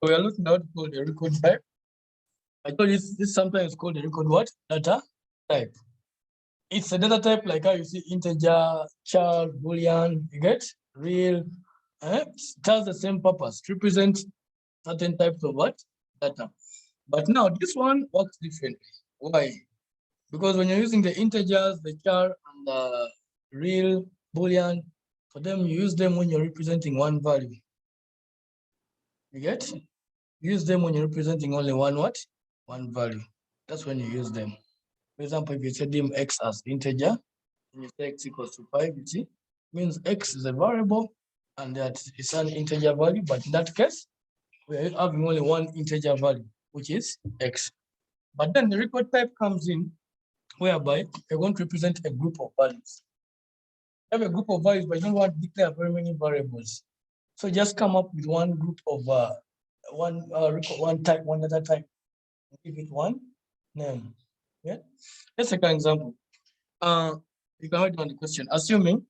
So we are looking at what we call the record type. I told you this sometimes called the record what? Data type. It's a data type like how you see integer, char, boolean, you get real. It has the same purpose to represent certain types of what? Data. But now this one works differently. Why? Because when you're using the integers, the char, and the real, boolean, for them, you use them when you're representing one value. You get? Use them when you're representing only one what? One value. That's when you use them. For example, if you say dim x as integer, and you say x equals to 5, you see, means x is a variable and that is an integer value, but in that case, we are having only one integer value, which is x. But then the record type comes in, whereby you're going to represent a group of values. You have a group of values, but you don't want to declare very many variables. So just come up with one group of one type, one data type, give it one name. Yeah. Let's take an example. You can write down the question. Assuming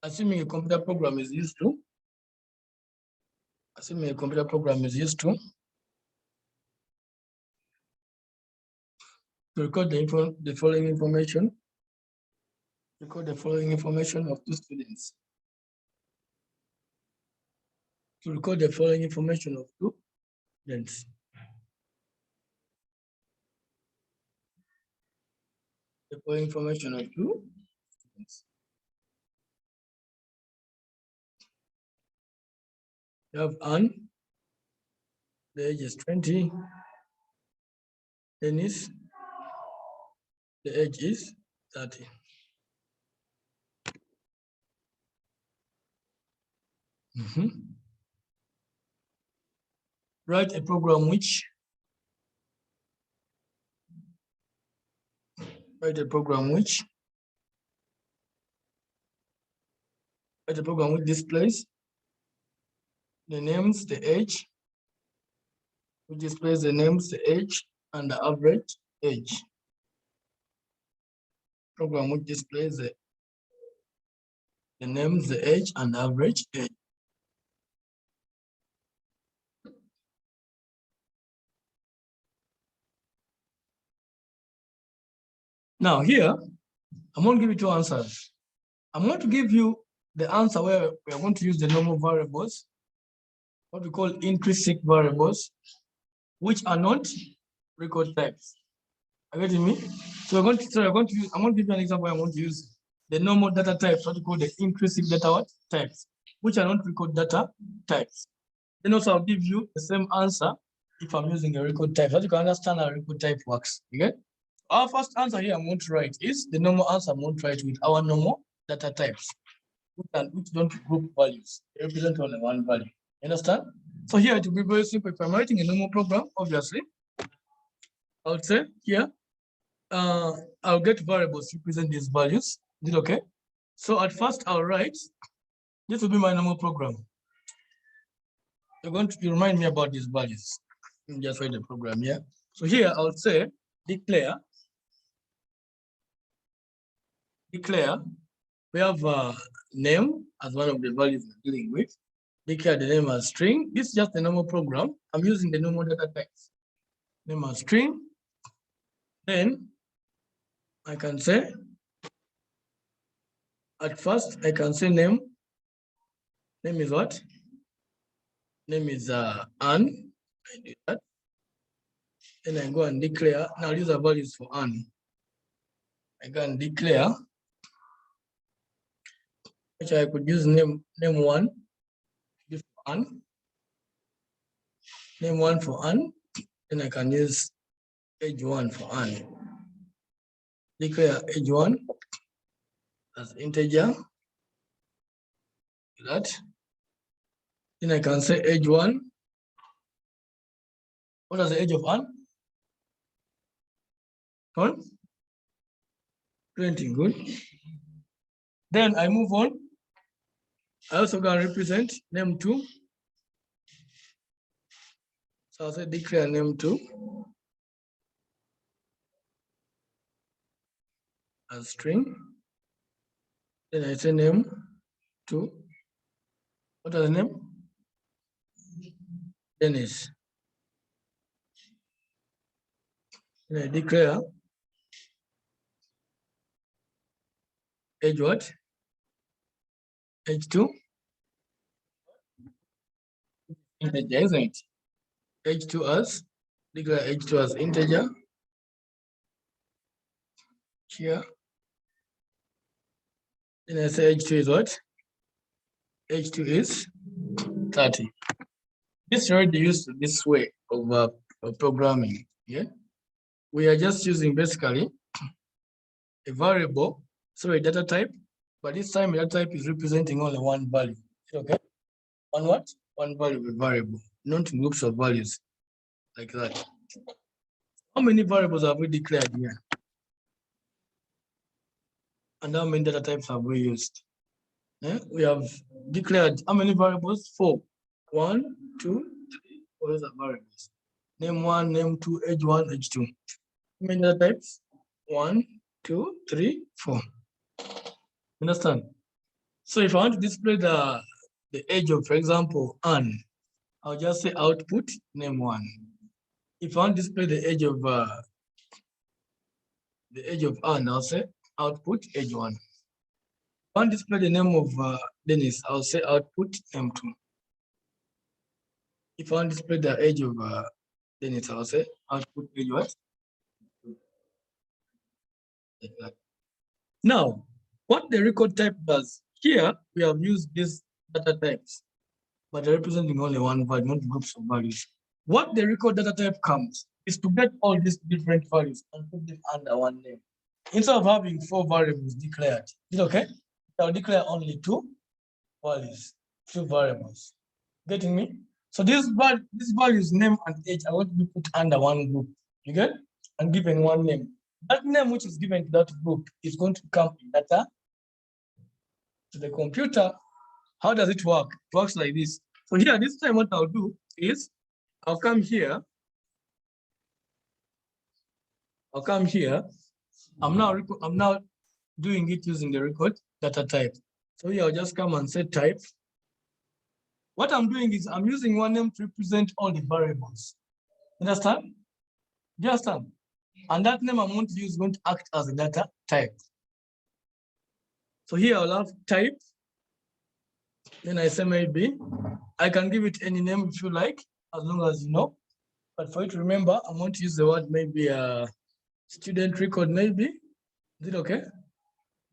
a computer program is used to record the following information. Record the following information of two students. To record the following information of two students. The following information of two students. You have Anne, the age is 20. Dennis, the age is 30. Write a program which displays the names, the age, which displays the names, the age, and the average age. Program which displays the names, the age, and the average age. Now here, I'm going to give you two answers. I'm going to give you the answer where we are going to use the normal variables, what we call intrinsic variables, which are not record types. Are you getting me? So I'm going to give you an example. I'm going to use the normal data types, what we call the intrinsic data types, which are not record data types. Then also I'll give you the same answer if I'm using a record type, so you can understand how a record type works. Okay? Our first answer here I'm going to write is the normal answer I'm going to write with our normal data types, which don't group values. They represent only one value. You understand? So here it will be very simple. If I'm writing a normal program, obviously, I would say here, I'll get variables to represent these values. Is it okay? So at first I'll write, this will be my normal program. You're going to remind me about these values. Let me just write the program here. So here I'll say declare. We have name as one of the values we're dealing with. Declare the name as string. This is just a normal program. I'm using the normal data types. Name as string. Then I can say, at first I can say name. Name is what? Name is Anne. I do that. Then I go and declare. Now these are values for Anne. I can declare, which I could use name one for Anne. Name one for Anne. Then I can use age one for Anne. Declare age one as integer. That. Then I can say age one. What is the age of Anne? 20. Good. Then I move on. I also can represent name two. So I'll say declare name two as string. Then I say name to, what is the name? Dennis. Then I declare age what? Age 2. Integer, isn't it? Age 2 as, declare age 2 as integer. Here. Then I say age 2 is what? Age 2 is 30. This is already used to this way of programming. Yeah. We are just using basically a variable, sorry, data type, but this time data type is representing only one value. Okay. One what? One value of a variable, not groups of values like that. How many variables have we declared here? And how many data types have we used? Yeah, we have declared how many variables? 4. 1, 2, 3, 4. Those are variables. Name 1, name 2, age 1, age 2. How many data types? 1, 2, 3, 4. Understand? So if I want to display the age of, for example, Anne, I'll just say output name 1. If I want to display the age of Anne, I'll say output age 1. If I want to display the name of Dennis, I'll say output name 2. If I want to display the age of Dennis, I'll say output age what? Like that. Now, what the record type does, here we have used these data types, but they're representing only one value, not groups of values. What the record data type comes is to get all these different values and put them under one name. Instead of having 4 variables declared, is it okay? I'll declare only 2 values, 2 variables. Getting me? So these values, name and age, are going to be put under one group. You get? And given one name. That name which is given to that group is going to come in data to the computer. How does it work? It works like this. So here, this time what I'll do is I'll come here. I'm now doing it using the record data type. So here I'll just come and say type. What I'm doing is I'm using one name to represent all the variables. Understand? Do you understand? And that name I'm going to use is going to act as a data type. So here I'll have type. Then I say maybe I can give it any name if you like, as long as you know. But for you to remember, I'm going to use the word maybe student record, maybe. Is it okay?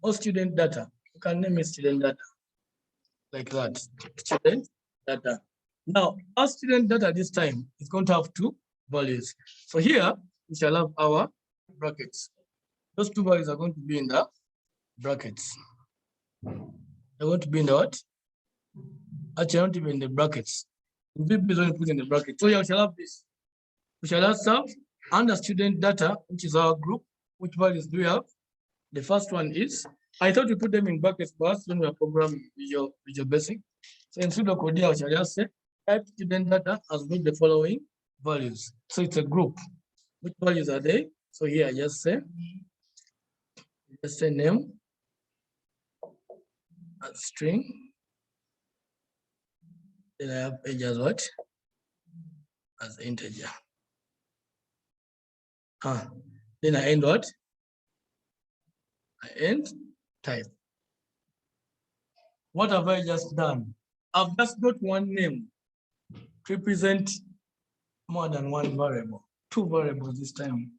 Or student data. You can name it student data. Like that. Student data. Now, our student data this time is going to have 2 values. So here we shall have our brackets. Those 2 values are going to be in the brackets. They're going to be in the what? Actually, not even in the brackets. VB is going to put in the brackets. So you shall have this. We shall have self under student data, which is our group. Which values do we have? The first one is, I thought we put them in brackets, but when we are programming Visual Basic. So in pseudocode here, I shall just say type student data as with the following values. So it's a group. Which values are they? So here I just say name as string. Then I have age as what? As integer. Then I end what? I end type. What have I just done? I've just got one name to represent more than one variable. 2 variables this time.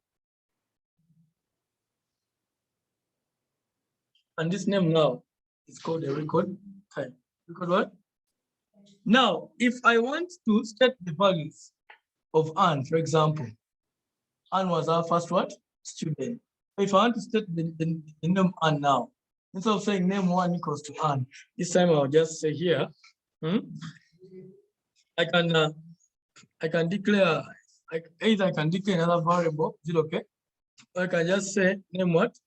And this name now is called a record type. Record what? Now, if I want to state the values of Anne, for example, Anne was our first what? Student. If I want to state the name Anne now, instead of saying name 1 equals to Anne, this time I'll just say here, I can declare, either I can declare another variable, is it okay? Or I can just say name what?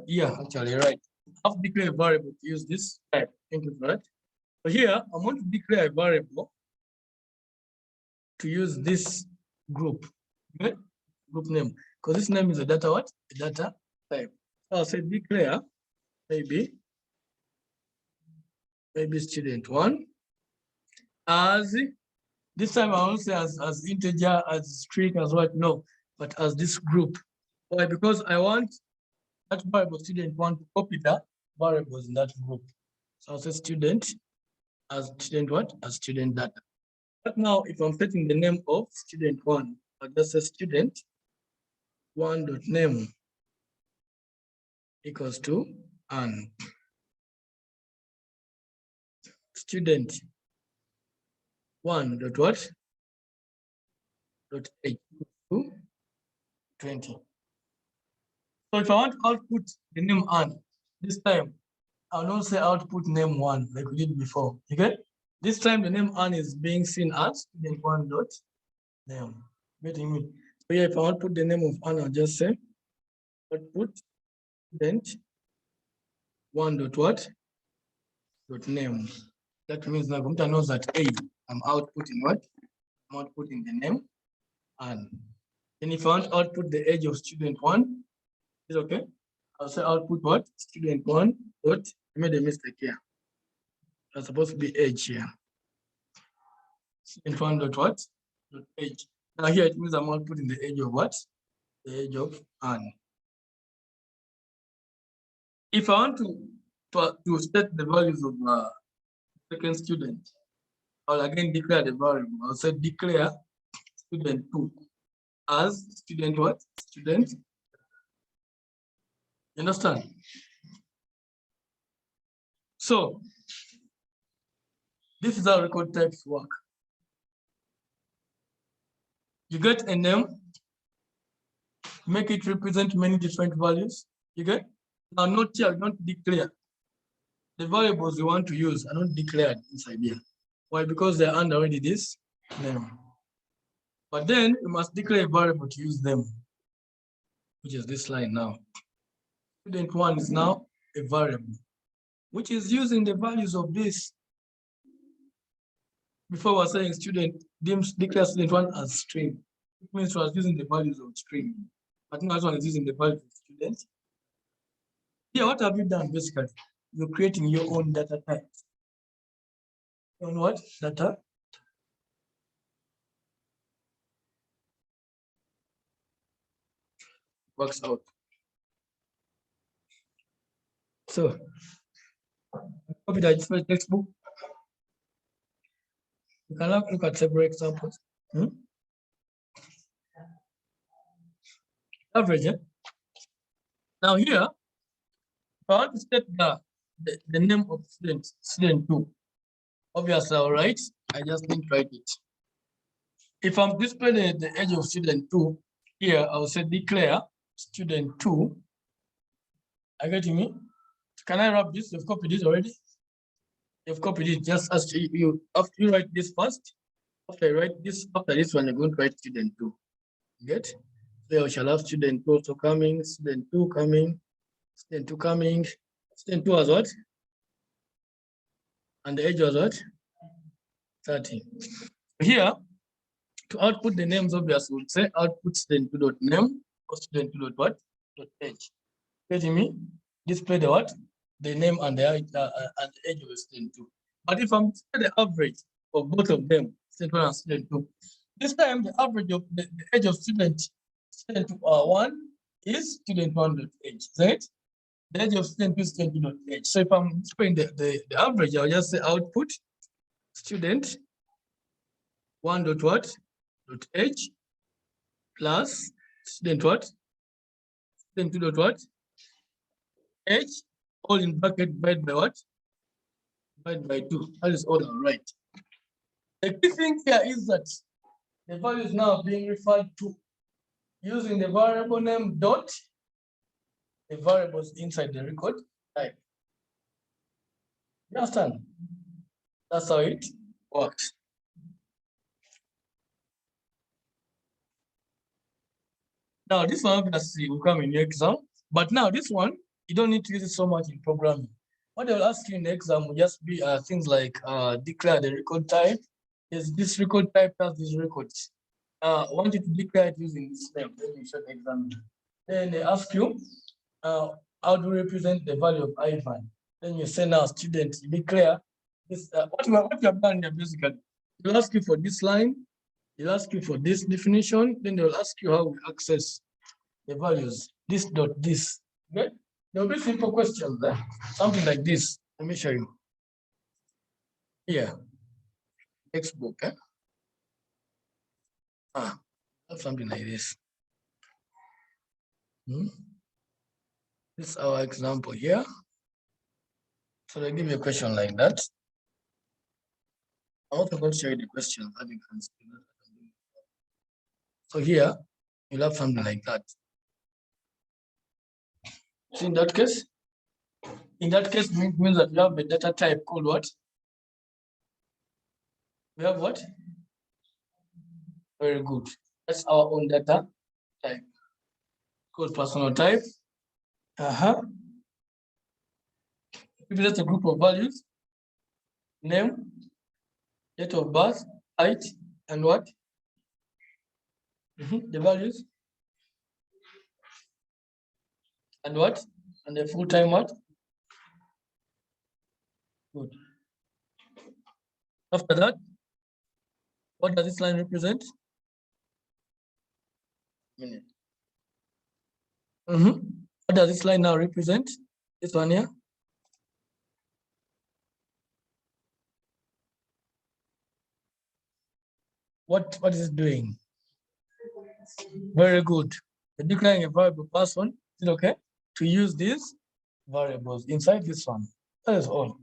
Yeah, actually, right. I have to declare a variable to use this type. Thank you for that. So here, I'm going to declare a variable to use this group, okay? Group name, because this name is a data what? A data type. I'll say declare maybe student one as this time I won't say as integer, as string, as what, no, but as this group. Why? Because I want that variable student one to copy the variables in that group. So I'll say student as student what? As student data. But now if I'm setting the name of student one, I'll just say student one dot name equals to an student one dot what? Dot age to 20. So if I want to output the name an, this time I'll not say output name one like we did before. Okay? This time the name an is being seen as student one dot name. Getting me? So yeah, if I want to put the name of an, I'll just say output student one dot what? Dot name. That means the computer knows that hey, I'm outputting what? I'm outputting the name and then if I want to output the age of student one, is okay. I'll say output what? Student one dot, I made a mistake here. That's supposed to be age here. Student one dot what? Dot age. Now here it means I'm outputting the age of what? The age of an. If I want to set the values of second student, I'll again declare the variable. I'll say declare student two as student what? Student. You understand? So this is how record types work. You get a name, make it represent many different values. You get? Now note here, don't declare. The variables you want to use are not declared inside here. Why? Because they're under already this name. But then you must declare a variable to use them, which is this line now. Student one is now a variable, which is using the values of this. Before we were saying student, declare student one as string. It means we are using the values of string. But now this one is using the values of student. Here, what have you done basically? You're creating your own data types. Your own what? Data. Works out. So, copy that textbook. You can now look at several examples. Average. Now here, if I want to set the name of student two, obviously, all right, I just need to write it. If I'm displaying the age of student two, here I will say declare student two. Are you getting me? Can I wrap this? You've copied it already? You've copied it just as you after you write this first. After you write this, after this one, you're going to write student two. Get? So we shall have student two also coming, student two coming, student two coming, student two as what? And the age was what? 30. Here, to output the names, obviously, we'll say output student two dot name or student two dot what? Dot age. Getting me? Display the what? The name and the age of the student two. But if I'm display the average of both of them, student one and student two, this time the average of the age of student one is student one dot age, right? The age of student two is student two dot age. So if I'm displaying the average, I'll just say output student one dot what? Dot age plus student what? Student two dot what? Age, all in bracket, divided by what? Divided by 2. That is all right. The key thing here is that the value is now being referred to using the variable name dot the variables inside the record type. You understand? That's how it works. Now this one obviously will come in your exam, but now this one you don't need to use it so much in programming. What they'll ask you in the exam will just be things like declare the record type. Is this record type has these records? I want you to declare it using this name. Then you show the exam. Then they ask you how do we represent the value of Ivan? Then you say now, student, declare this. What you have done here basically, they'll ask you for this line, they'll ask you for this definition, then they'll ask you how we access the values. This dot this. Okay? There'll be simple questions there. Something like this. Let me show you. Here. Textbook. Something like this. This is our example here. So they give you a question like that. I'm also going to show you the question that you can see. So here, you'll have something like that. So in that case, it means that you have a data type called what? We have what? Very good. That's our own data type. Called personal type. Represents a group of values. Name, date of birth, height, and what? The values. And what? And the full-time what? Good. After that, what does this line represent? Minute. What does this line now represent? This one here? What is it doing? Very good. You're declaring a variable person. Is it okay to use these variables inside this one? That is all.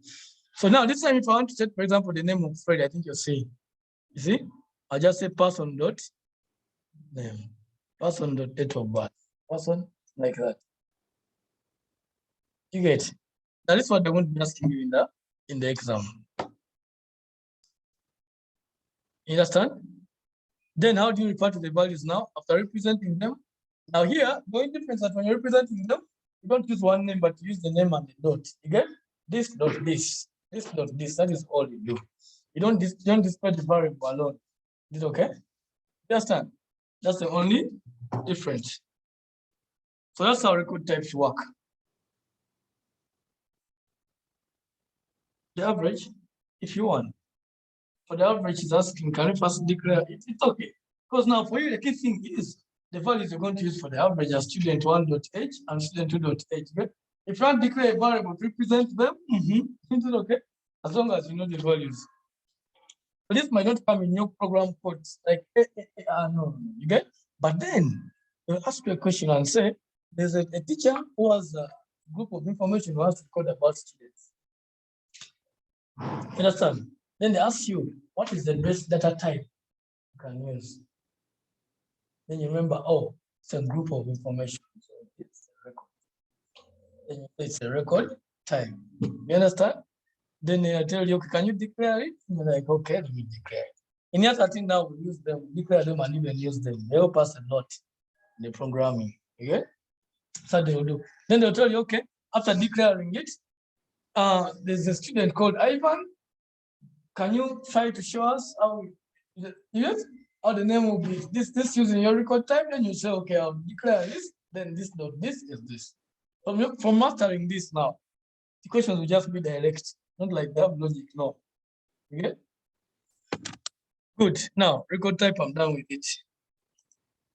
So now this time, if I want to set, for example, the name of Fred, I think you'll see. You see? I'll just say person dot name, person dot date of birth, person like that. You get? That is what they won't be asking you in the exam. You understand? Then how do you refer to the values now after representing them? Now here, the only difference is that when you're representing them, you don't use one name, but you use the name and the dot. You get? This dot this dot this. That is all you do. You don't display the variable alone. Is it okay? You understand? That's the only difference. So that's how record types work. The average, if you want. For the average is asking, can you first declare it? It's okay. Because now for you, the key thing is the values you're going to use for the average are student1.h and student2.h. Okay? If you want to declare a variable to represent them, it's okay. As long as you know the values. But this might not come in your program codes, like no, you get? But then they'll ask you a question and say, there's a teacher who has a group of information who has to record about students. You understand? Then they ask you, what is the best data type you can use? Then you remember, oh, it's a group of information. So it's a record. Then it's a record type. You understand? Then I tell you, okay, can you declare it? And you're like, okay, let me declare it. In year 13 now, we use them, declare them and even use them. They help us a lot in the programming. Okay? So they will do. Then they'll tell you, okay, after declaring it, there's a student called Ivan. Can you try to show us how how the name will be this using your record type? Then you say, okay, I'll declare this, then this dot this is this. From mastering this now, the questions will just be direct, not like that logic, no. Okay? Good. Now, record type, I'm done with it.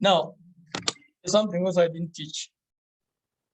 Now, there's something else I didn't teach.